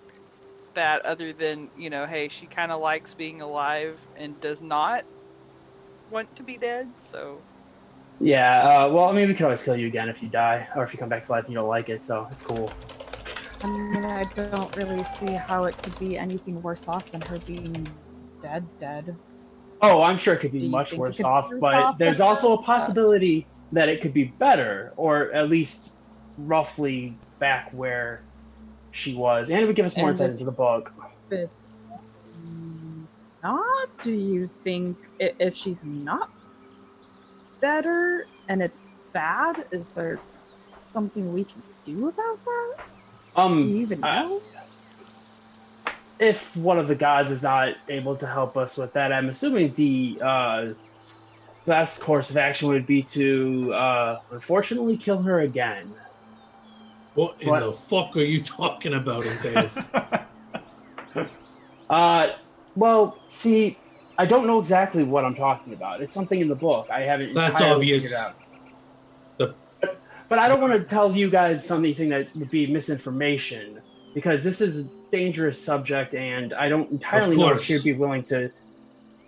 that other than, you know, hey, she kind of likes being alive and does not want to be dead, so... Yeah, well, I mean, we can always kill you again if you die, or if you come back to life and you don't like it, so it's cool. I mean, I don't really see how it could be anything worse off than her being dead. Oh, I'm sure it could Do be you much think it worse could be off, worse but off there's than also a that? possibility that it could be better, or at least roughly back where she was, and it would give us more And insight if into the book. it's not, do you think if she's not better and it's bad, is there something we can do about that? Do you even know? If one of the gods is not able to help us with that, I'm assuming the best course of action would be to, unfortunately, kill her again. What in What? the fuck are you talking about, Antaeus? Well, see, I don't know exactly what I'm talking about. It's something in the book. I haven't That's entirely figured obvious. out. The But I don't want to tell you guys something that would be misinformation, because this is a dangerous subject, and I don't entirely know if she would course. be willing to,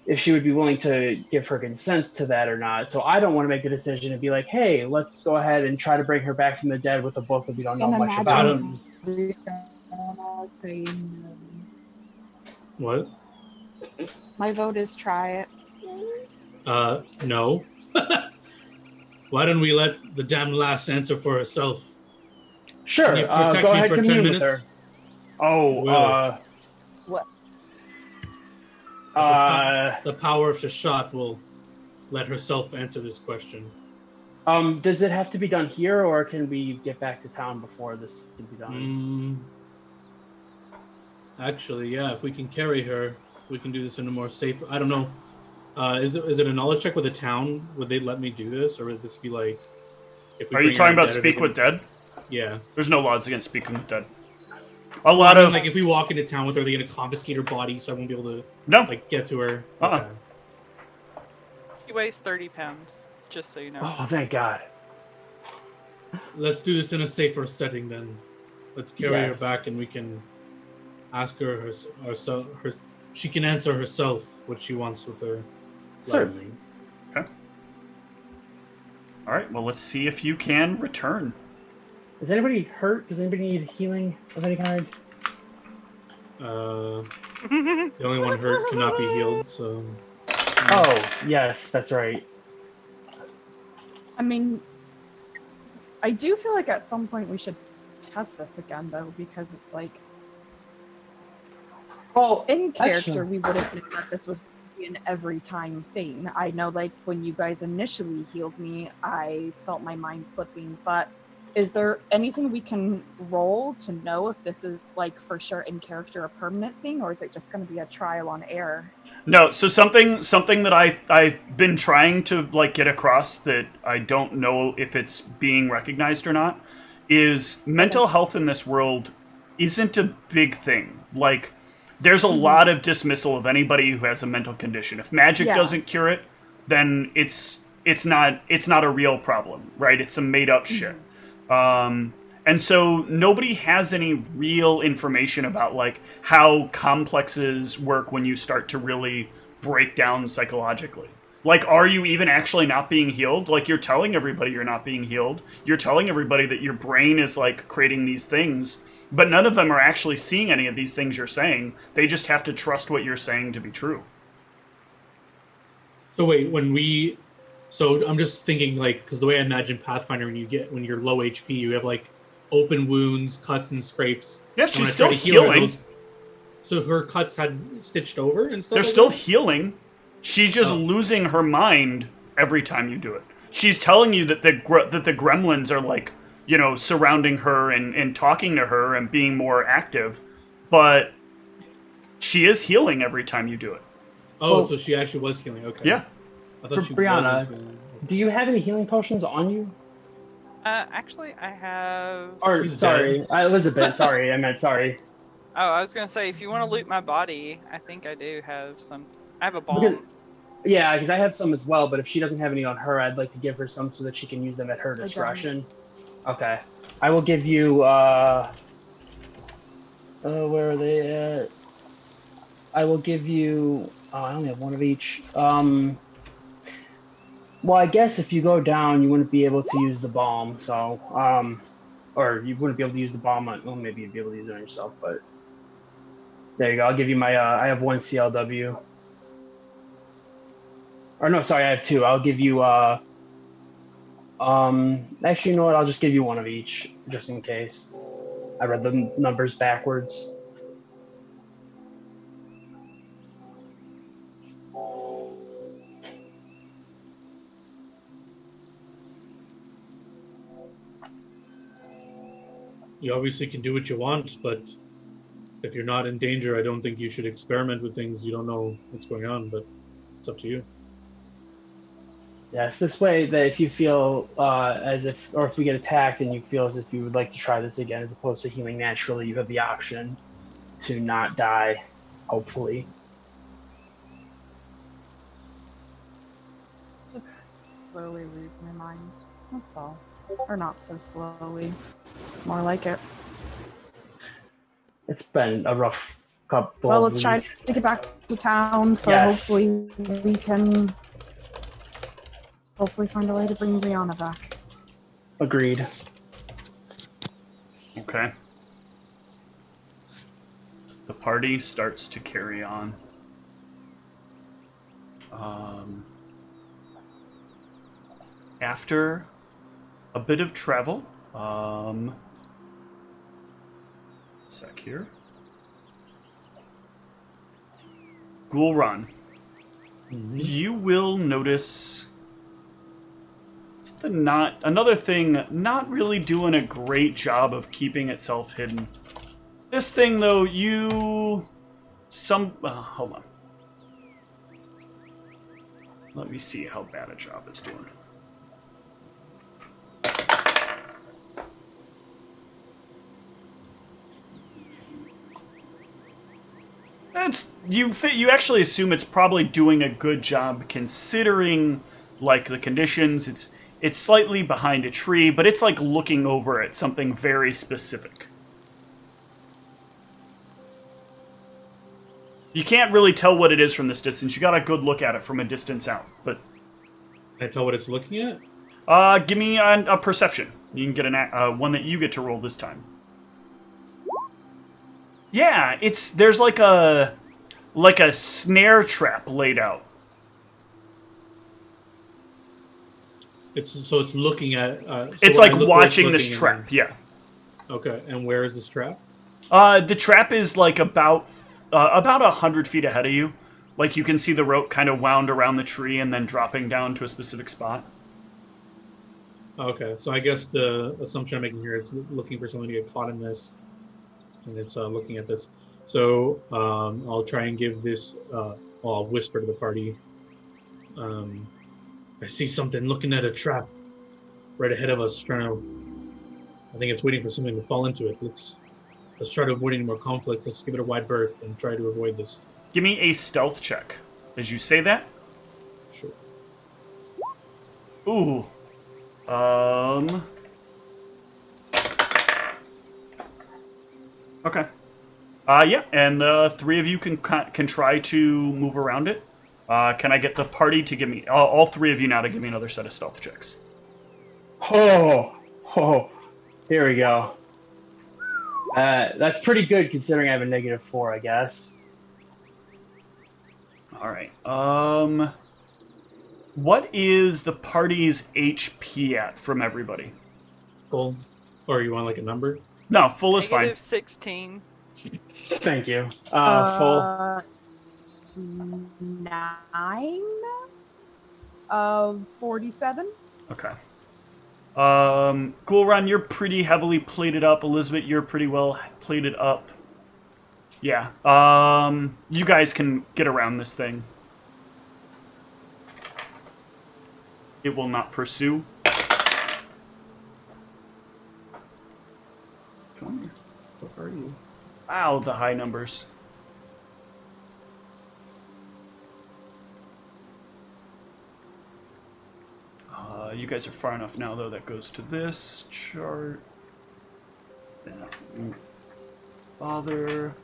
if she would be willing to give her consent to that or not. So I don't want to make the decision and be like, hey, let's go ahead and try to bring her back from the dead with a book that we don't know And much I about. don't. imagine say no. What? My vote is try it. No. Why don't we let the damn lass answer for herself? Sure, Can you protect go me ahead, for 10 commune with minutes? her. Oh, Will. What? The power of Shashat will let herself answer this question. Does it have to be done here, or can we get back to town before this can be done? Actually, yeah, if we can carry her, we can do this in a more safe... I don't know. Is it a knowledge check with a town? Would they let me do this? Or would this be like... If we Are you bring her talking in about dead, speak are they with dead? Yeah. There's no laws against speaking with dead. Like, if we walk into town with her, are they going to confiscate her body so I won't be able to, No. like, get to her? Uh-uh. Okay. He weighs 30 pounds, just so you know. Oh, thank God. Let's do this in a safer setting, then. Let's carry her Yes. back, and we can ask her herself. She can answer herself what she wants with her. Certainly. Okay. All right. Well, let's see if you can return. Is anybody hurt? Does anybody need healing of any kind? The only one hurt cannot be healed, so... Oh, yes, that's right. I mean, I do feel like at some point we should test this again, though, because it's like, Well, in character, actually- we would have known that this was an every time thing. I know, like, when you guys initially healed me, I felt my mind slipping, but is there anything we can roll to know if this is, like, for sure in character a permanent thing, or is it just going to be a trial on error? No, so something that I've been trying to like get across that I don't know if it's being recognized or not is mental health in this world isn't a big thing. Like, there's a lot of dismissal of anybody who has a mental condition. If magic doesn't cure it, then it's not a real problem, right? It's some made up shit. And so nobody has any real information about like how complexes work when you start to really break down psychologically. Like, are you even actually not being healed? Like, you're telling everybody you're not being healed. You're telling everybody that your brain is like creating these things, but none of them are actually seeing any of these things you're saying. They just have to trust what you're saying to be true. So wait, so I'm just thinking, like, because the way I imagine Pathfinder, when you're low HP, you have like open wounds, cuts, and scrapes. Yeah, And she's when I try still to heal her, healing. so her cuts had stitched over and stuff. They're like still that? healing. She's just Oh. losing her mind every time you do it. She's telling you that the gremlins are like, you know, surrounding her and talking to her and being more active, but she is healing every time you do it. Oh, Well- so she actually was healing. Okay. Yeah. I thought For she Brianna, wasn't healing. Do you have any healing potions on you? Actually, I have... Or, She's sorry, Elizabeth, sorry, I meant sorry. Oh, I was gonna say, if you want to loot my body, I think I do have some. I have a Because- bomb. Yeah, because I have some as well, but if she doesn't have any on her, I'd like to give her some so that she can use them at her discretion. Okay. I will give you, where are they at? I will give you, I only have one of each. Well, I guess if you go down, you wouldn't be able to use the bomb, so, or you wouldn't be able to use the bomb on, well, maybe you'd be able to use it on yourself, but there you go. I'll give you my, I have one CLW. Or no, sorry, I have 2. I'll give you actually, you know what? I'll just give you 1 of each, just in case. I read the numbers backwards. You obviously can do what you want, but if you're not in danger, I don't think you should experiment with things you don't know what's going on, but it's up to you. Yes, this way that if you feel as if, or if we get attacked and you feel as if you would like to try this again, as opposed to healing naturally, you have the option to not die, hopefully. Just slowly lose my mind. That's all. Or not so slowly. More like it. It's been a rough couple Well, of let's try weeks. to get back to town, so Yes. hopefully we can find a way to bring Brianna back. Agreed. Okay. The party starts to carry on. After a bit of travel, sec here. Ghoul Run. You will notice something another thing not really doing a great job of keeping itself hidden. This thing though, hold on. Let me see how bad a job it's doing. You actually assume it's probably doing a good job considering like the conditions. It's slightly behind a tree, but it's like looking over at something very specific. You can't really tell what it is from this distance. You got a good look at it from a distance out, but Can I tell what it's looking at? give me a perception. You can get one that you get to roll this time. Yeah, there's like a snare trap laid out. It's looking at. It's like watching this trap. Yeah. Okay, and where is this trap? The trap is like about 100 feet ahead of you. Like you can see the rope kind of wound around the tree and then dropping down to a specific spot. Okay, so I guess the assumption I'm making here is looking for someone to get caught in this, and it's looking at this. So I'll try and give this. I'll whisper to the party. I see something looking at a trap right ahead of us. I think it's waiting for something to fall into it. Let's try to avoid any more conflict. Let's give it a wide berth and try to avoid this. Give me a stealth check as you say that. Sure. Ooh. Okay. Yeah, and the 3 of you can try to move around it. Can I get the party to give me all 3 of you now to give me another set of stealth checks? Oh, here we go. That's pretty good considering I have a -4, I guess. All right. What is the party's HP at from everybody? Full, or you want like a number? No, full is fine. -16. Thank you. Full. 9 of 47. Okay. Ghoul Run, you're pretty heavily plated up. Elizabeth, you're pretty well plated up. Yeah. You guys can get around this thing. It will not pursue. Come here. Where are you? Wow, the high numbers. You guys are far enough now, though. That goes to this chart. Father.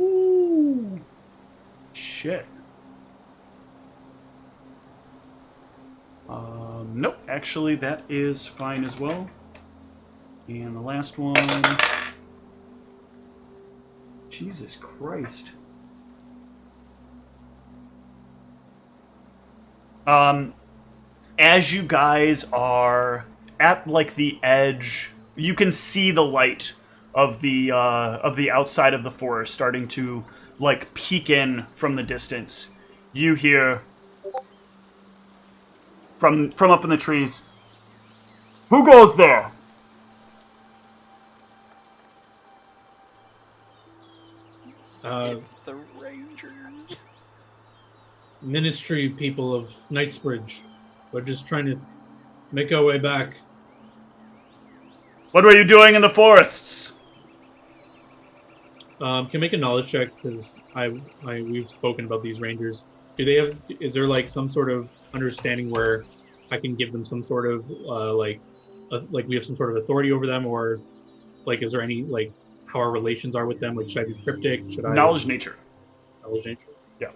Ooh. Shit. Nope. Actually, that is fine as well. And the last one. Jesus Christ. As you guys are at like the edge, you can see the light of the outside of the forest starting to like peek in from the distance. You hear from up in the trees, "Who goes there?" It's the Rangers. Ministry people of Knightsbridge. We're just trying to make our way back. What were you doing in the forests? Can I make a knowledge check because we've spoken about these rangers. Do they have? Is there like some sort of understanding where I can give them some sort of like we have some sort of authority over them, or like is there any like how our relations are with them? Like should I be cryptic? Should I Knowledge nature. knowledge nature? Yeah.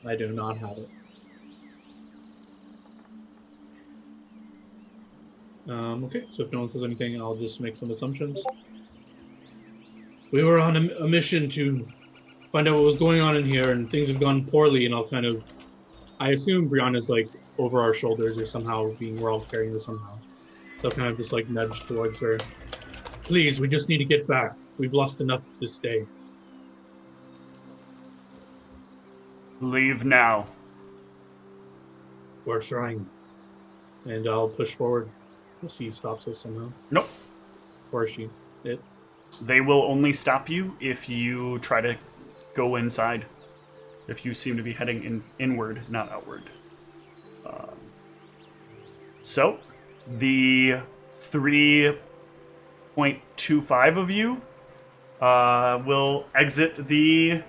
I do not have it. Okay, so if no one says anything, I'll just make some assumptions. We were on a mission to find out what was going on in here, and things have gone poorly, and I'll kind of... I assume Brianna's, like, over our shoulders or somehow we're all carrying her somehow. So I'll kind of just, like, nudge towards her. Please, we just need to get back. We've lost enough this day. Leave now. We're trying. And I'll push forward. We'll see he stops us somehow. Nope. Or she. It. They will only stop you if you try to go inside. If you seem to be heading inward, not outward. So, the 3.25 of you will exit the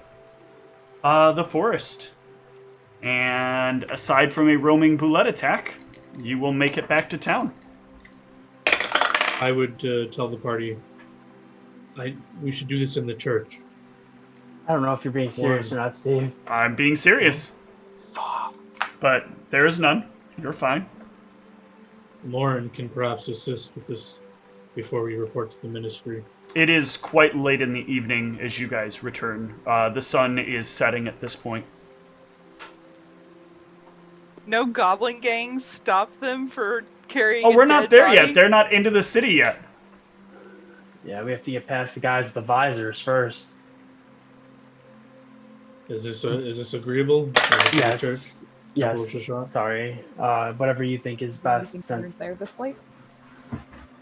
forest. And aside from a roaming boulette attack, you will make it back to town. I would tell the party, we should do this in the church. I don't know if you're being serious or not, Steve. I'm being serious. But there is none. You're fine. Lauren can perhaps assist with this before we report to the ministry. It is quite late in the evening as you guys return. The sun is setting at this point. No goblin gangs stop them for carrying Oh, a we're not dead there body? yet. They're not into the city yet. Yeah, we have to get past the guys with the visors first. Is this agreeable? Yes. Church? Yes. Temple of Shashak? Sorry. Whatever you think is best. Think Since there this late?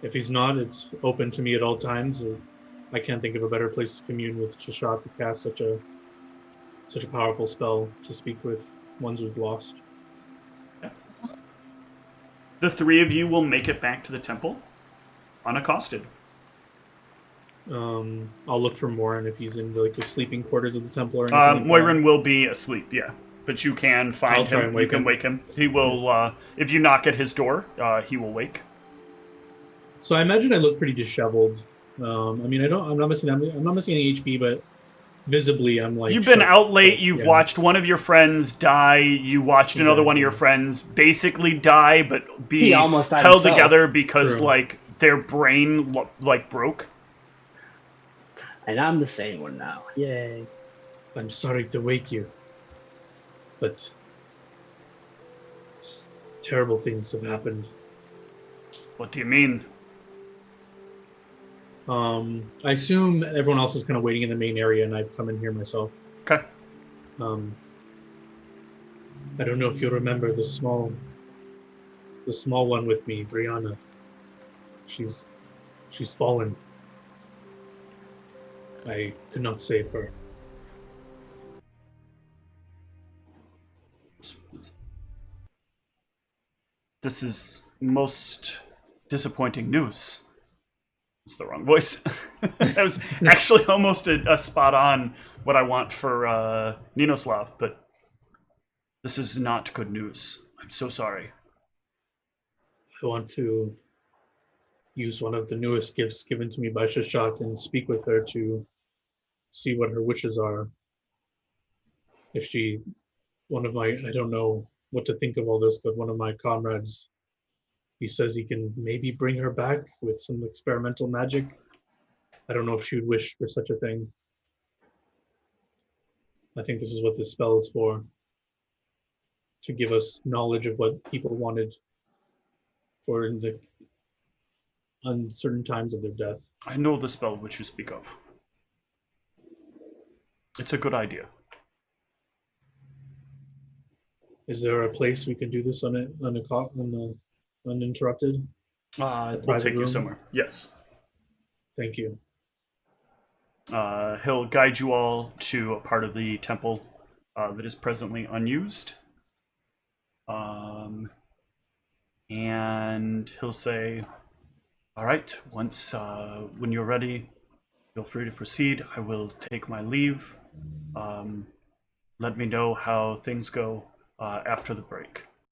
If he's not, it's open to me at all times. I can't think of a better place to commune with Shashak to cast such a powerful spell to speak with ones we've lost. The three of you will make it back to the temple unaccosted. I'll look for Morin if he's in the sleeping quarters of the temple or anything. Moirin will be asleep, yeah. But you can find I'll try him. and wake You can him. wake him. He will, if you knock at his door, he will wake. So I imagine I look pretty disheveled. I'm not missing any HP, but visibly I'm like... You've been shook. out late. You've Yeah. watched one of your friends die. You watched another one of your friends basically die, but be He almost died held himself. together because, True. like, their brain, like, broke. and I'm the same one now. Yay. I'm sorry to wake you, but terrible things have happened. What do you mean? I assume everyone else is kind of waiting in the main area, and I've come in here myself. Okay. I don't know if you remember the small one with me, Brianna. She's fallen. I could not save her. This is most disappointing news. It's the wrong voice. That was actually almost a spot on what I want for Ninoslav, but this is not good news. I'm so sorry. I want to use one of the newest gifts given to me by Shashat and speak with her to see what her wishes are. If I don't know what to think of all this, but one of my comrades, he says he can maybe bring her back with some experimental magic. I don't know if she would wish for such a thing. I think this is what this spell is for. To give us knowledge of what people wanted for the uncertain times of their death. I know the spell which you speak of. It's a good idea. Is there a place we can do this uninterrupted? We'll take you room? somewhere. Yes. Thank you. He'll guide you all to a part of the temple that is presently unused. And he'll say, all right, once when you're ready, feel free to proceed. I will take my leave. Let me know how things go after the break.